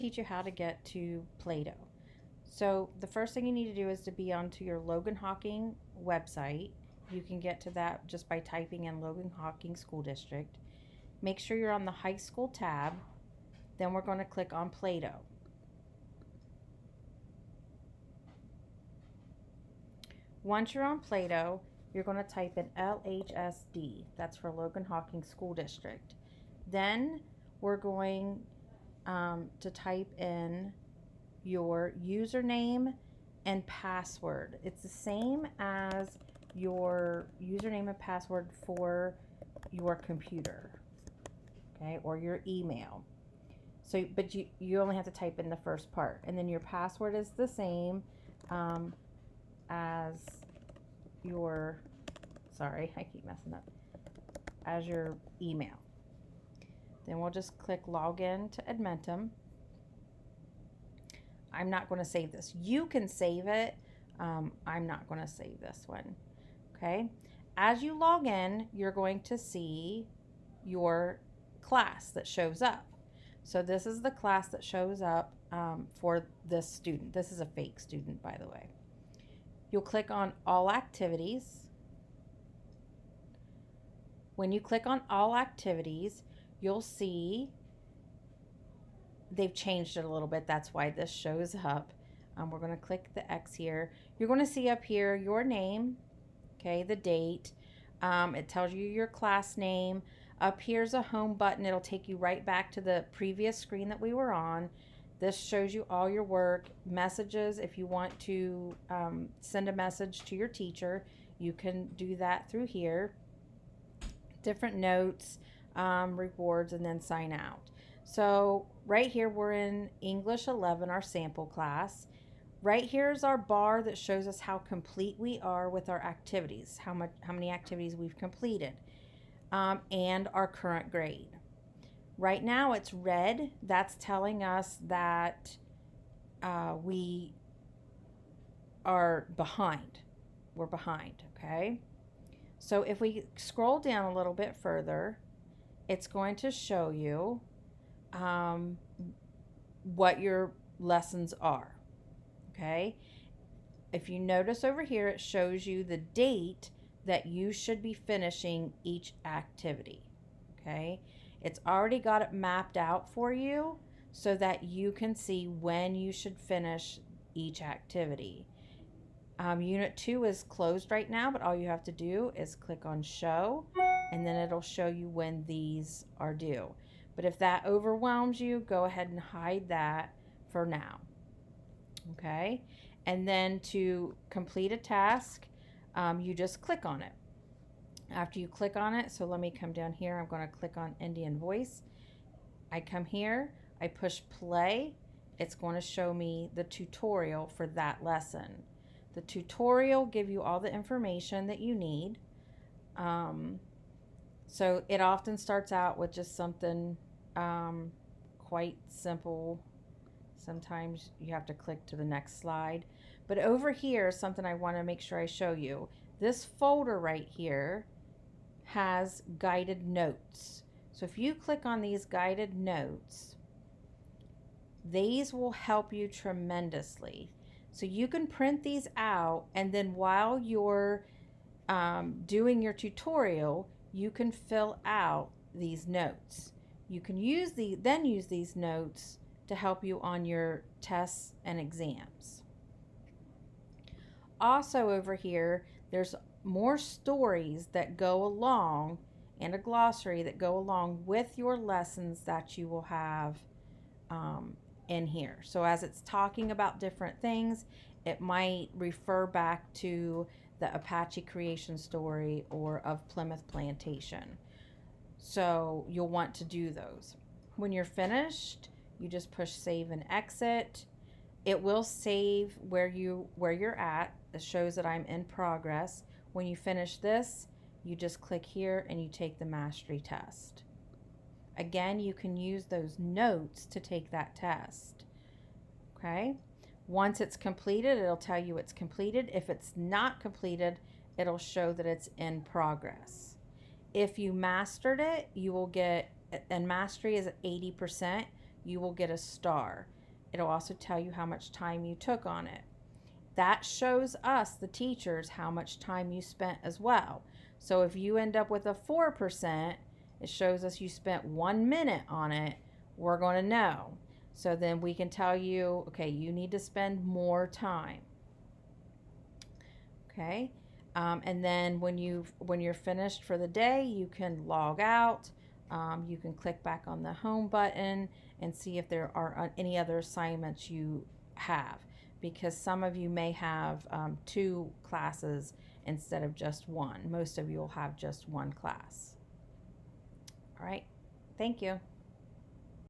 teach you how to get to Plato. So the first thing you need to do is to be onto your Logan Hawking website. You can get to that just by typing in Logan Hawking School District. Make sure you're on the high school tab. Then we're going to click on Plato. Once you're on Plato, you're going to type in LHSD. That's for Logan Hawking School District. Then we're going to type in your username and password. It's the same as your username and password for your computer, okay, or your email. So, but you only have to type in the first part, and then your password is the same as your, sorry, I keep messing up, as your email. Then we'll just click login to Edmentum. I'm not going to save this. You can save it. I'm not going to save this one. Okay. As you log in, you're going to see your class that shows up. So this is the class that shows up for this student. This is a fake student, by the way. You'll click on all activities. When you click on all activities, you'll see they've changed it a little bit. That's why this shows up. We're going to click the X here. You're going to see up here your name, okay, the date. It tells you your class name. Up here's a home button. It'll take you right back to the previous screen that we were on. This shows you all your work, messages. If you want to send a message to your teacher, you can do that through here. Different notes, rewards, and then sign out. So right here, we're in English 11, our sample class. Right here is our bar that shows us how complete we are with our activities, how many activities we've completed, and our current grade. Right now it's red. That's telling us that we are behind. We're behind, okay? So if we scroll down a little bit further, it's going to show you what your lessons are, okay? If you notice over here, it shows you the date that you should be finishing each activity, okay? It's already got it mapped out for you so that you can see when you should finish each activity. Unit 2 is closed right now, but all you have to do is click on show, and then it'll show you when these are due. But if that overwhelms you, go ahead and hide that for now. Okay? And then to complete a task, you just click on it. After you click on it, so let me come down here. I'm going to click on Indian Voice. I come here, I push play. It's going to show me the tutorial for that lesson. The tutorial give you all the information that you need. So it often starts out with just something quite simple. Sometimes you have to click to the next slide. But over here is something I want to make sure I show you. This folder right here has guided notes. So if you click on these guided notes, these will help you tremendously. So you can print these out, and then while you're doing your tutorial, you can fill out these notes. You can use these notes to help you on your tests and exams. Also over here, there's more stories that go along and a glossary that go along with your lessons that you will have in here. So as it's talking about different things, it might refer back to the Apache creation story or of Plymouth Plantation. So you'll want to do those. When you're finished, you just push save and exit. It will save where you're at. It shows that I'm in progress. When you finish this, you just click here and you take the mastery test. Again, you can use those notes to take that test. Okay? Once it's completed, it'll tell you it's completed. If it's not completed, it'll show that it's in progress. If you mastered it, you will get, and mastery is at 80%, you will get a star. It'll also tell you how much time you took on it. That shows us, the teachers, how much time you spent as well. So if you end up with a 4%, it shows us you spent 1 minute on it. We're going to know. So then we can tell you, okay, you need to spend more time. Okay. And then when you're finished for the day, you can log out. You can click back on the home button and see if there are any other assignments you have, because some of you may have 2 classes instead of just 1. Most of you will have just 1 class. All right. Thank you.